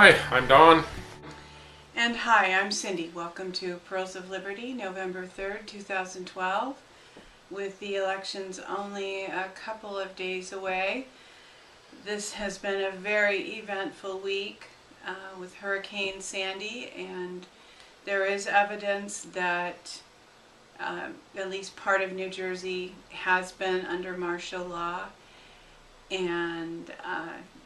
Hi, I'm Don. And hi, I'm Cindy. Welcome to Pearls of Liberty, November 3rd, 2012. With the elections only a couple of days away, this has been a very eventful week with Hurricane Sandy, and there is evidence that at least part of New Jersey has been under martial law, and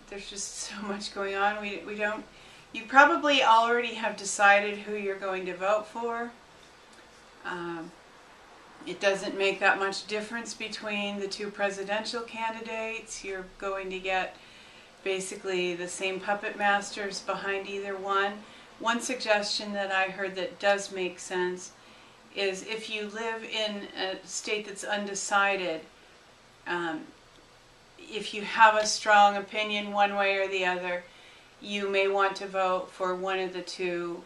there's just so much going on. We don't. You probably already have decided who you're going to vote for. It doesn't make that much difference between the two presidential candidates. You're going to get basically the same puppet masters behind either one. One suggestion that I heard that does make sense is if you live in a state that's undecided, if you have a strong opinion one way or the other, you may want to vote for one of the two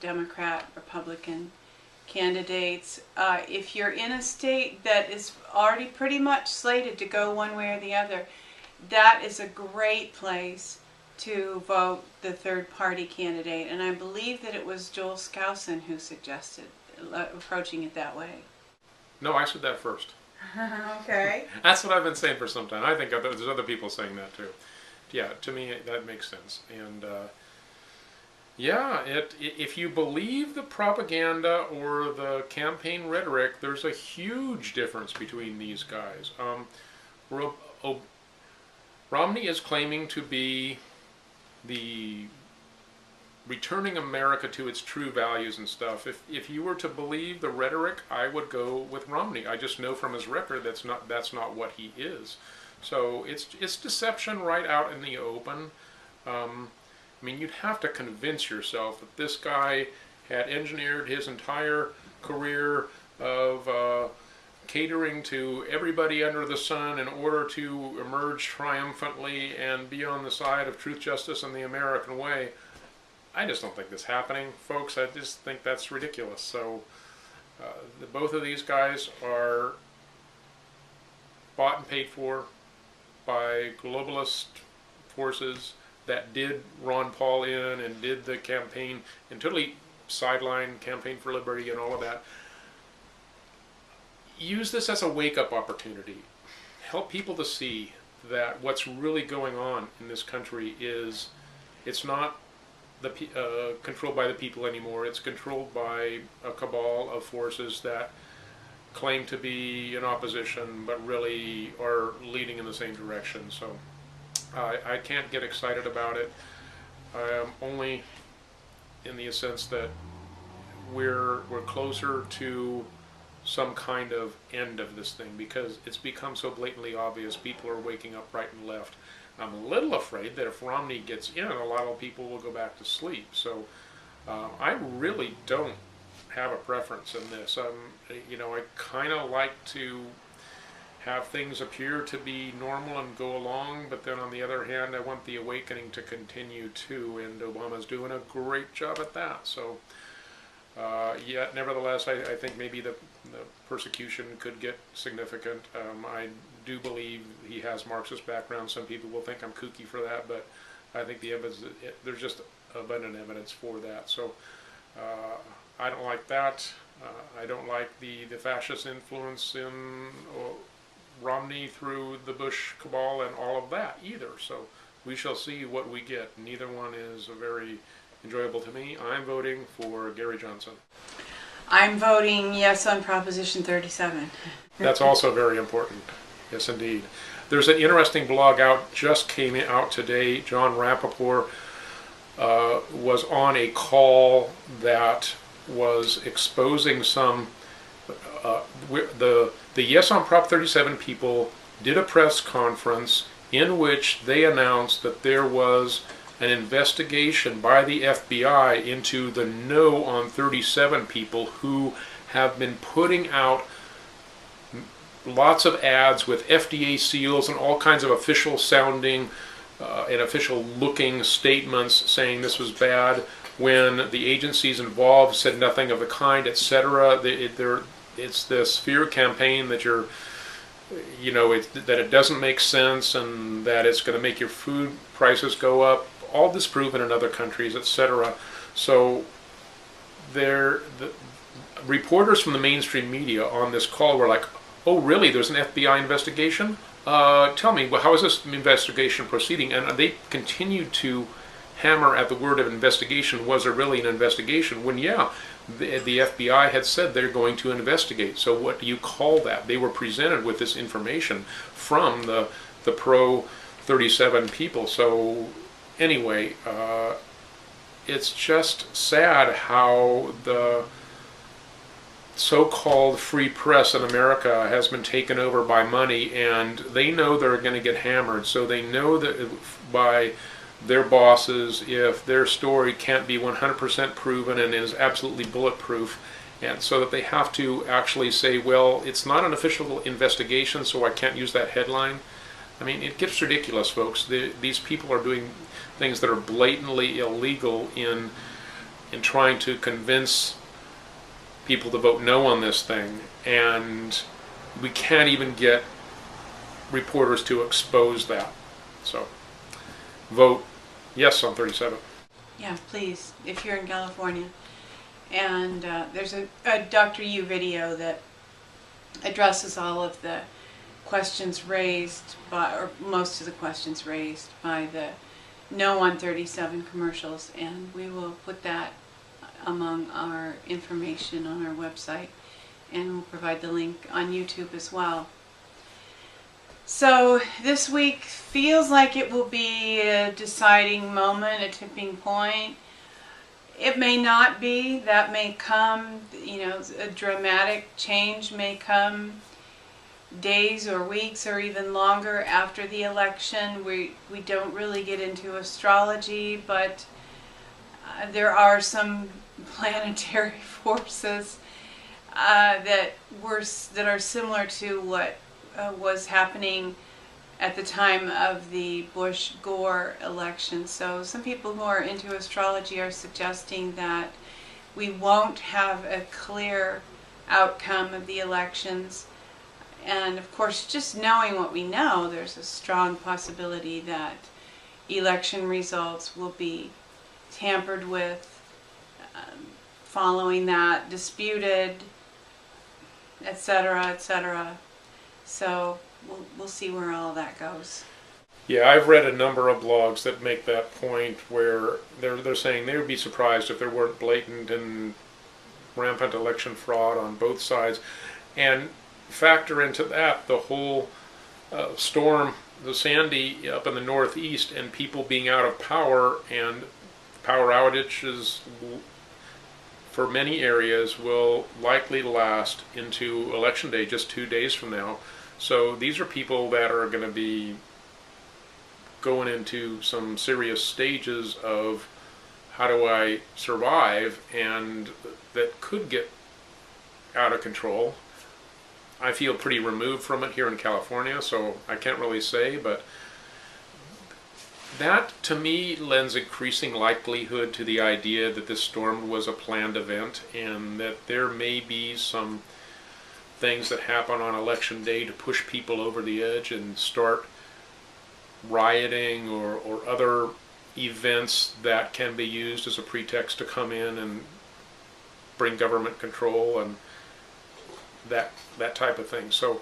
Democrat, Republican candidates. If you're in a state that is already pretty much slated to go one way or the other, that is a great place to vote the third party candidate. And I believe that it was Joel Skousen who suggested approaching it that way. No, I said that first. Okay. That's what I've been saying for some time. I think there's other people saying that too. Yeah, to me that makes sense. And if you believe the propaganda or the campaign rhetoric, there's a huge difference between these guys. Romney is claiming to be the returning America to its true values and stuff. If you were to believe the rhetoric, I would go with Romney. I just know from his record that's not what he is. So it's deception right out in the open. I mean, you'd have to convince yourself that this guy had engineered his entire career of catering to everybody under the sun in order to emerge triumphantly and be on the side of truth, justice, and the American way. I just don't think this is happening, folks. I just think that's ridiculous. So both of these guys are bought and paid for by globalist forces that did Ron Paul in and did the campaign and totally sideline Campaign for Liberty and all of that. Use this as a wake-up opportunity. Help people to see that what's really going on in this country is it's not controlled by the people anymore. It's controlled by a cabal of forces that claim to be in opposition but really are leading in the same direction. So I can't get excited about it. I am only in the sense that we're closer to some kind of end of this thing because it's become so blatantly obvious. People are waking up right and left. I'm a little afraid that if Romney gets in, a lot of people will go back to sleep. So I really don't have a preference in this. I kind of like to have things appear to be normal and go along, but then on the other hand, I want the awakening to continue too, and Obama's doing a great job at that. So yet, nevertheless, I think maybe the persecution could get significant. I do believe he has Marxist background. Some people will think I'm kooky for that, but I think the evidence, there's just abundant evidence for that. So I don't like that. I don't like the fascist influence in Romney through the Bush cabal and all of that either. So we shall see what we get. Neither one is very enjoyable to me. I'm voting for Gary Johnson. I'm voting yes on Proposition 37. That's also very important. Yes, indeed. There's an interesting blog just came out today. John Rappaport was on a call that was exposing some the Yes on Prop 37 people did a press conference in which they announced that there was an investigation by the FBI into the No on 37 people who have been putting out lots of ads with FDA seals and all kinds of official sounding and official looking statements saying this was bad when the agencies involved said nothing of the kind, etc. It's this fear campaign that that it doesn't make sense and that it's going to make your food prices go up. all disproven in other countries, etc. So the reporters from the mainstream media on this call were like, "Oh, really? There's an FBI investigation? Tell me, well, how is this investigation proceeding?" And they continued to hammer at the word of investigation. Was there really an investigation? When, yeah, the FBI had said they're going to investigate. So what do you call that? They were presented with this information from the pro 37 people. So anyway, it's just sad how the so-called free press in America has been taken over by money, and they know they're going to get hammered. So they know that by their bosses, if their story can't be 100% proven and is absolutely bulletproof, and so that they have to actually say, well, it's not an official investigation, so I can't use that headline. I mean, it gets ridiculous, folks. These people are doing things that are blatantly illegal in trying to convince people to vote no on this thing, and we can't even get reporters to expose that. So vote yes on 37. Yeah, please, if you're in California. And there's a Dr. U video that addresses all of the questions raised by, or most of the questions raised by the No on 37 commercials, and we will put that among our information on our website, and we'll provide the link on YouTube as well. So this week feels like it will be a deciding moment, a tipping point. It may not be. That may come, you know, a dramatic change may come days or weeks or even longer after the election. We don't really get into astrology, but there are some planetary forces that are similar to what was happening at the time of the Bush-Gore election. So some people who are into astrology are suggesting that we won't have a clear outcome of the elections. And of course, just knowing what we know, there's a strong possibility that election results will be tampered with, following that, disputed, etc., etc. So we'll see where all that goes. Yeah, I've read a number of blogs that make that point where they're saying they would be surprised if there weren't blatant and rampant election fraud on both sides, and factor into that the whole storm, the Sandy up in the Northeast, and people being out of power, and power outages for many areas will likely last into Election Day, just 2 days from now. So these are people that are going to be going into some serious stages of how do I survive, and that could get out of control. I feel pretty removed from it here in California, so I can't really say, but that to me lends increasing likelihood to the idea that this storm was a planned event, and that there may be some things that happen on Election Day to push people over the edge and start rioting or other events that can be used as a pretext to come in and bring government control and that type of thing. So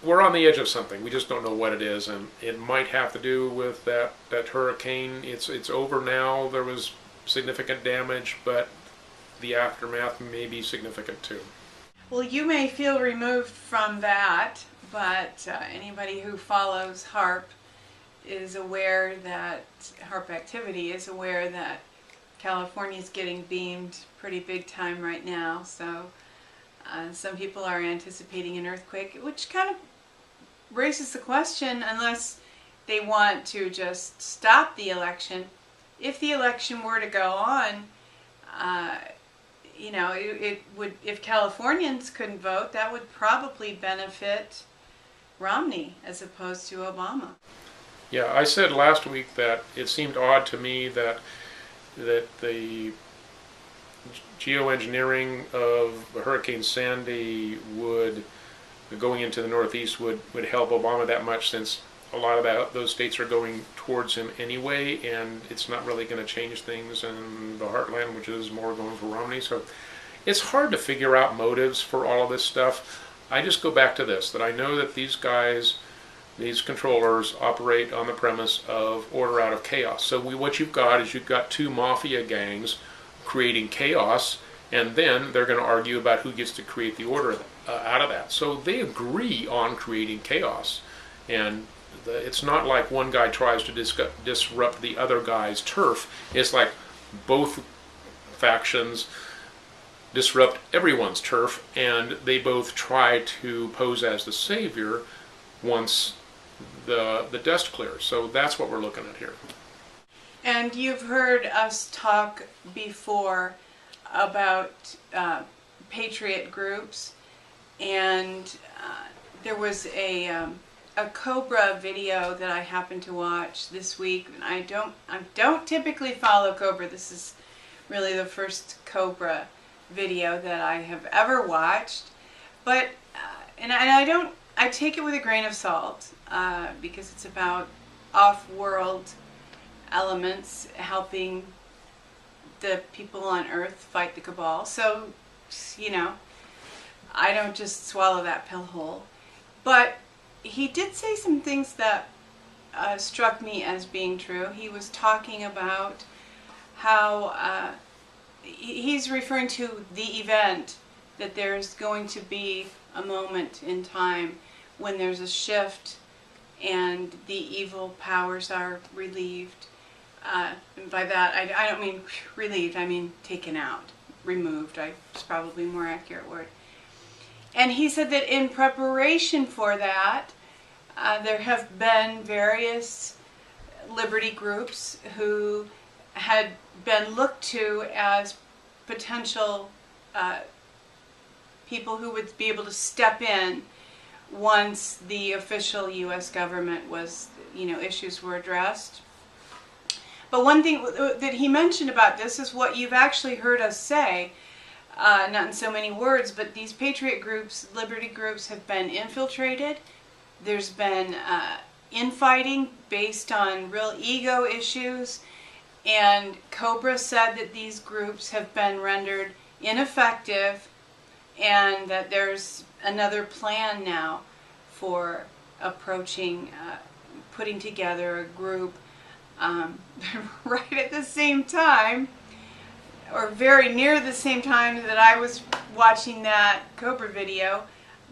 we're on the edge of something. We just don't know what it is, and it might have to do with that hurricane. It's over now. There was significant damage, but the aftermath may be significant too. Well, you may feel removed from that, but anybody who follows HAARP is aware that HAARP activity is aware that California is getting beamed pretty big time right now. So some people are anticipating an earthquake, which kind of raises the question, unless they want to just stop the election. If the election were to go on, you know, it would, if Californians couldn't vote, that would probably benefit Romney as opposed to Obama. Yeah, I said last week that it seemed odd to me that the geoengineering of Hurricane Sandy going into the Northeast would help Obama that much, since a lot of those states are going towards him anyway, and it's not really going to change things in the heartland, which is more going for Romney. So it's hard to figure out motives for all of this stuff. I just go back to this, that I know that these guys, these controllers, operate on the premise of order out of chaos. So what you've got is you've got two mafia gangs creating chaos, and then they're going to argue about who gets to create the order out of that. So they agree on creating chaos. And it's not like one guy tries to disrupt the other guy's turf. It's like both factions disrupt everyone's turf, and they both try to pose as the savior once the dust clears. So that's what we're looking at here. And you've heard us talk before about Patriot Groups, and there was a Cobra video that I happened to watch this week. And I don't typically follow Cobra. This is really the first Cobra video that I have ever watched, but I take it with a grain of salt because it's about off-world elements helping the people on Earth fight the cabal. So, you know, I don't just swallow that pill whole. But he did say some things that struck me as being true. He was talking about how he's referring to the event that there's going to be a moment in time when there's a shift and the evil powers are relieved. And by that, I don't mean relieved, I mean taken out, removed. It's probably a more accurate word. And he said that in preparation for that, there have been various liberty groups who had been looked to as potential people who would be able to step in once the official U.S. government was, issues were addressed. But one thing that he mentioned about this is what you've actually heard us say, not in so many words, but these Patriot groups, liberty groups, have been infiltrated. There's been infighting based on real ego issues, and Cobra said that these groups have been rendered ineffective and that there's another plan now for approaching, putting together a group right at the same time, or very near the same time that I was watching that Cobra video.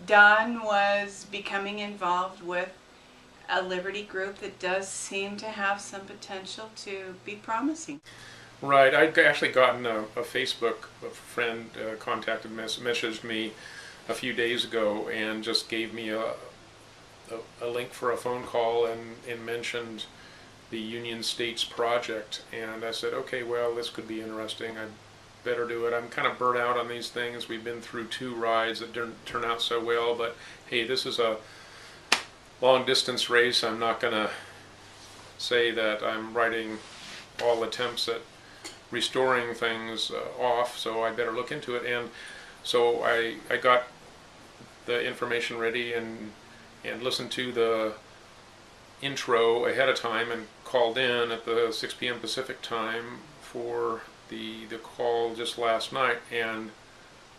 Don was becoming involved with a liberty group that does seem to have some potential to be promising. Right. I'd actually gotten a Facebook friend messaged me a few days ago and just gave me a link for a phone call and mentioned the Union States project. And I said, okay, well, this could be interesting. I'd better do it. I'm kind of burnt out on these things. We've been through 2 rides that didn't turn out so well, but hey, this is a long distance race. I'm not going to say that I'm writing all attempts at restoring things off, so I better look into it. And so I got the information ready and listened to the intro ahead of time and called in at the 6 p.m. Pacific time for the call just last night. And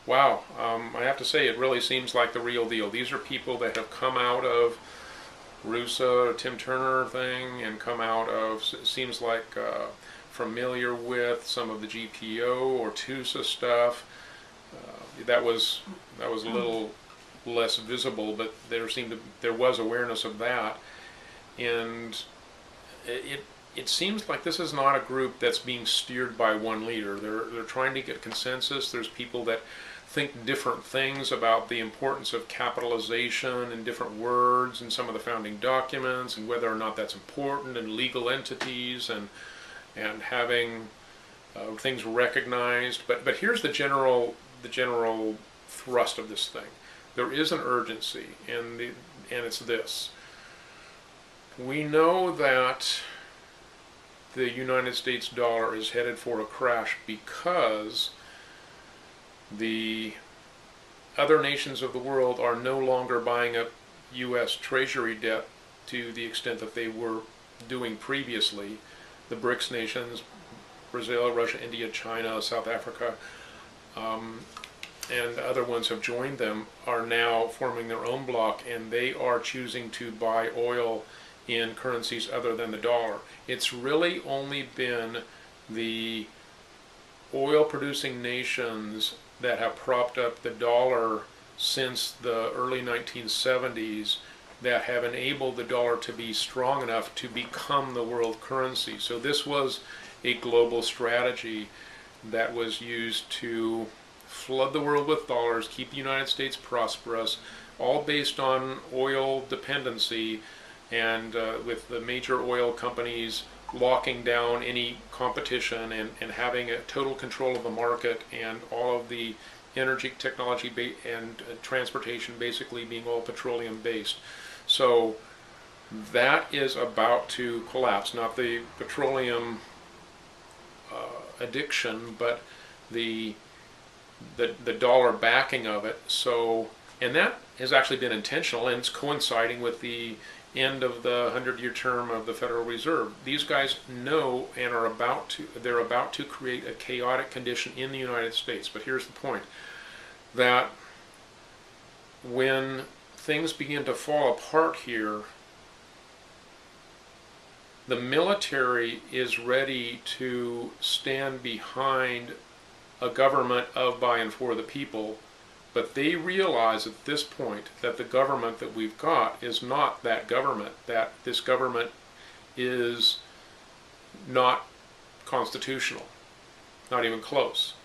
wow, I have to say, it really seems like the real deal. These are people that have come out of Russa, Tim Turner thing, and come out of, seems like familiar with some of the GPO or TUSA stuff. That was a little less visible, but there was awareness of that, and it seems like this is not a group that's being steered by one leader. They're trying to get consensus. There's people that think different things about the importance of capitalization and different words in some of the founding documents, and whether or not that's important, and legal entities and having things recognized. But here's the general thrust of this thing. There is an urgency, and it's this. We know that the United States dollar is headed for a crash because the other nations of the world are no longer buying up US Treasury debt to the extent that they were doing previously. The BRICS nations, Brazil, Russia, India, China, South Africa, and other ones have joined them, are now forming their own bloc, and they are choosing to buy oil in currencies other than the dollar. It's really only been the oil producing nations that have propped up the dollar since the early 1970s that have enabled the dollar to be strong enough to become the world currency. So this was a global strategy that was used to flood the world with dollars, keep the United States prosperous, all based on oil dependency, and with the major oil companies locking down any competition and having a total control of the market, and all of the energy, technology, and transportation basically being all petroleum based. So that is about to collapse. Not the petroleum addiction, but the dollar backing of it. So, and that has actually been intentional, and it's coinciding with the end of the 100-year term of the Federal Reserve. These guys know and are about to create a chaotic condition in the United States. But here's the point, that when things begin to fall apart here, the military is ready to stand behind a government of, by, and for the people, but they realize at this point that the government that we've got is not that government, that this government is not constitutional, not even close.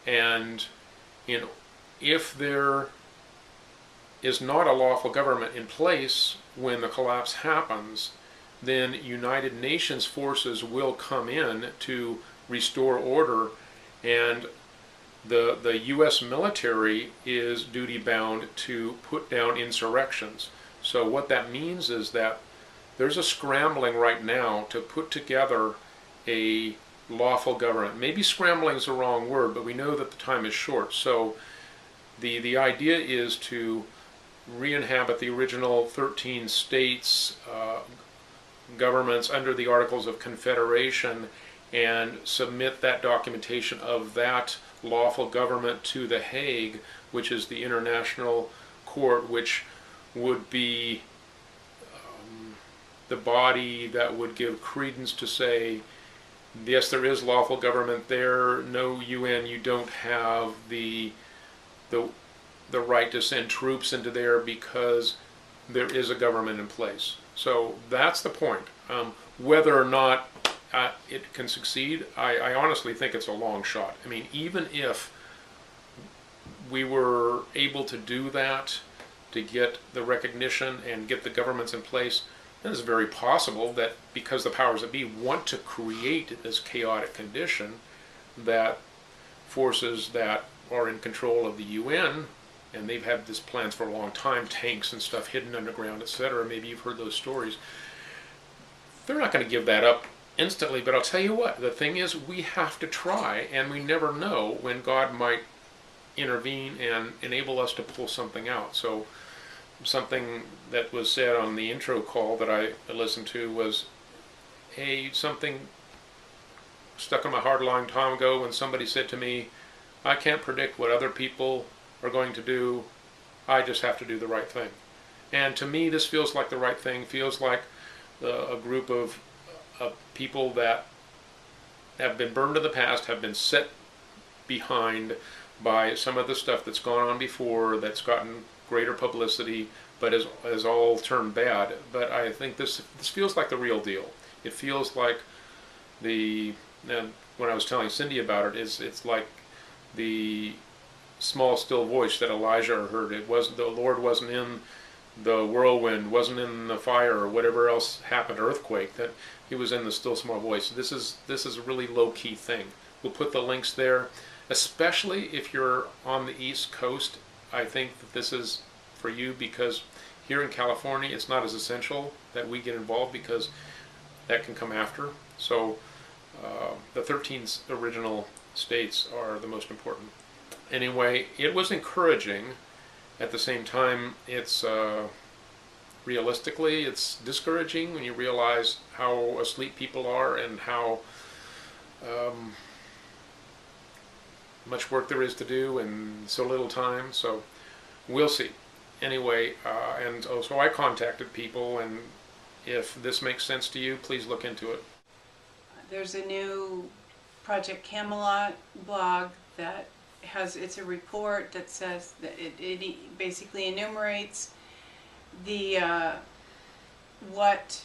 And if there is not a lawful government in place when the collapse happens, then United Nations forces will come in to restore order, and the US military is duty bound to put down insurrections. So what that means is that there's a scrambling right now to put together a lawful government. Maybe scrambling is the wrong word, but we know that the time is short. So the idea is to re-inhabit the original 13 states governments under the Articles of Confederation, and submit that documentation of that lawful government to the Hague, which is the international court, which would be the body that would give credence to say, yes, there is lawful government there. No, UN, you don't have the right to send troops into there because there is a government in place. So that's the point. Whether or not it can succeed, I honestly think it's a long shot. I mean, even if we were able to do that, to get the recognition and get the governments in place, then it's very possible that because the powers that be want to create this chaotic condition, that forces that are in control of the UN, and they've had these plans for a long time, tanks and stuff hidden underground, etc. Maybe you've heard those stories. They're not going to give that up instantly, but I'll tell you what, the thing is, we have to try, and we never know when God might intervene and enable us to pull something out. So something that was said on the intro call that I listened to was, hey, something stuck in my heart a long time ago when somebody said to me, I can't predict what other people are going to do, I just have to do the right thing. And to me, this feels like the right thing, feels like a group of people that have been burned in the past, have been set behind by some of the stuff that's gone on before, that's gotten greater publicity, but has all turned bad. But I think this feels like the real deal. It feels like and when I was telling Cindy about it, it's like the small still voice that Elijah heard. It wasn't, the Lord wasn't in the whirlwind, wasn't in the fire, or whatever else happened, earthquake, that he was in the still small voice. This is a really low-key thing. We'll put the links there, especially if you're on the East Coast. I think that this is for you, because here in California it's not as essential that we get involved, because that can come after. So the 13 original states are the most important. Anyway, it was encouraging. At the same time, it's realistically, it's discouraging when you realize how asleep people are and how much work there is to do in so little time. So we'll see. Anyway, and so I contacted people, and if this makes sense to you, please look into it. There's a new Project Camelot blog that it's a report that says that it basically enumerates the what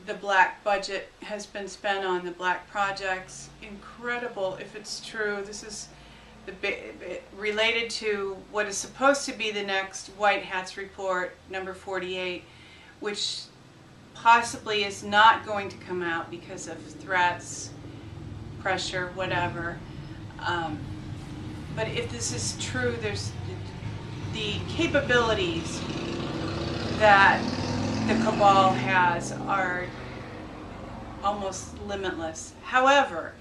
the black budget has been spent on the black projects. Incredible, if it's true. This is related to what is supposed to be the next White Hats report, number 48, which possibly is not going to come out because of threats, pressure, whatever. But if this is true, there's the capabilities that the cabal has are almost limitless. However,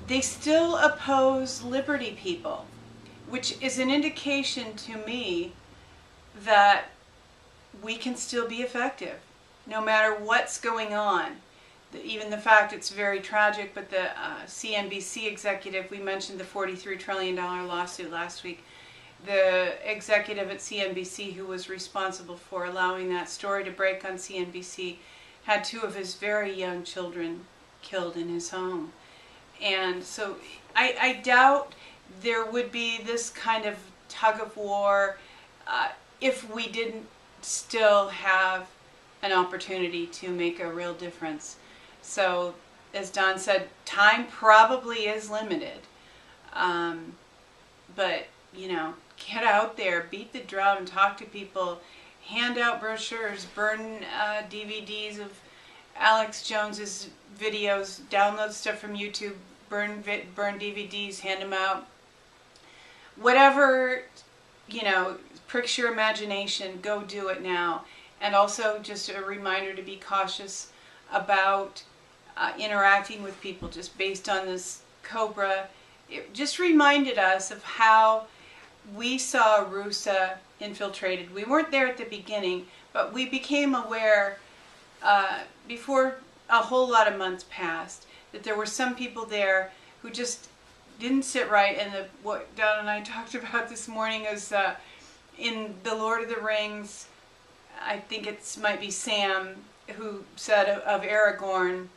they still oppose liberty people, which is an indication to me that we can still be effective, no matter what's going on. Even the fact it's very tragic, but the CNBC executive, we mentioned the $43 trillion lawsuit last week, the executive at CNBC who was responsible for allowing that story to break on CNBC had 2 of his very young children killed in his home. And so I doubt there would be this kind of tug of war if we didn't still have an opportunity to make a real difference. So, as Don said, time probably is limited. But, you know, get out there, beat the drum, talk to people, hand out brochures, burn DVDs of Alex Jones's videos, download stuff from YouTube, burn DVDs, hand them out. Whatever, you know, pricks your imagination, go do it now. And also just a reminder to be cautious about interacting with people just based on this Cobra. It just reminded us of how we saw Rusa infiltrated. We weren't there at the beginning, but we became aware before a whole lot of months passed that there were some people there who just didn't sit right. And what Don and I talked about this morning is in The Lord of the Rings, I think might be Sam who said of Aragorn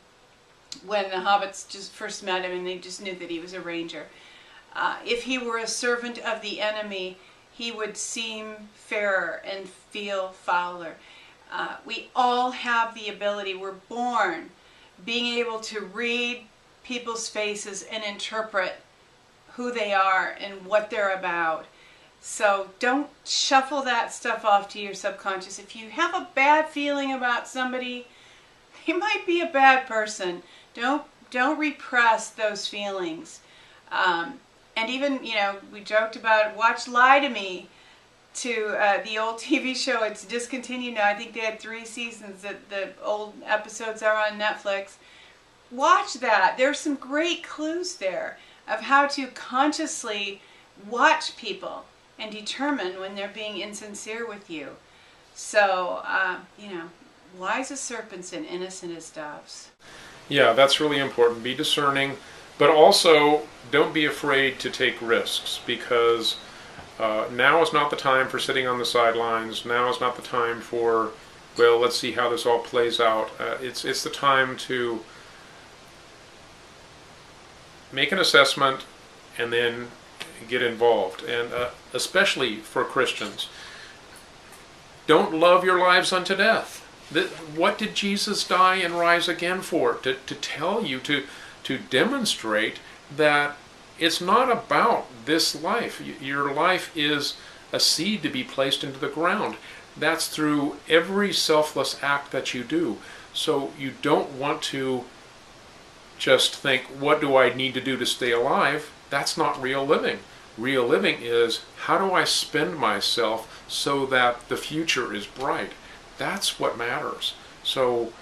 when the hobbits just first met him and they just knew that he was a ranger. If he were a servant of the enemy, he would seem fairer and feel fouler. We all have the ability, we're born being able to read people's faces and interpret who they are and what they're about. So don't shuffle that stuff off to your subconscious. If you have a bad feeling about somebody, they might be a bad person. Don't repress those feelings. And even, you know, we joked about watch Lie to Me, to the old TV show. It's discontinued now. I think they had 3 seasons. That the old episodes are on Netflix. Watch that. There's some great clues there of how to consciously watch people and determine when they're being insincere with you. So, you know, wise as serpents and innocent as doves. Yeah, that's really important. Be discerning, but also don't be afraid to take risks, because now is not the time for sitting on the sidelines. Now is not the time for, well, let's see how this all plays out. It's the time to make an assessment and then get involved. And especially for Christians, don't love your lives unto death. What did Jesus die and rise again for? To tell you, to demonstrate that it's not about this life. Your life is a seed to be placed into the ground. That's through every selfless act that you do. So you don't want to just think, what do I need to do to stay alive? That's not real living. Real living is, how do I spend myself so that the future is bright? That's what matters. So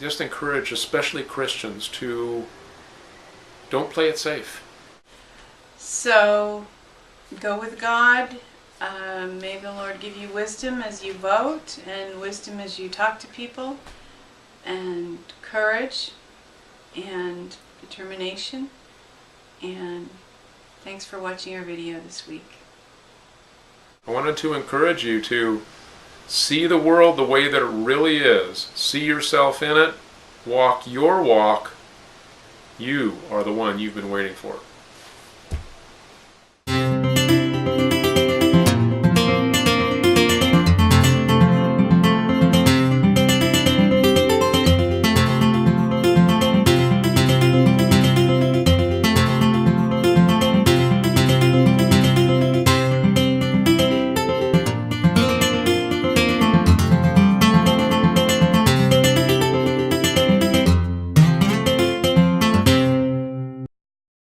just encourage, especially Christians, to don't play it safe. So go with God, May the Lord give you wisdom as you vote, and wisdom as you talk to people, and courage, and determination. And thanks for watching our video this week. I wanted to encourage you to see the world the way that it really is. See yourself in it. Walk your walk. You are the one you've been waiting for.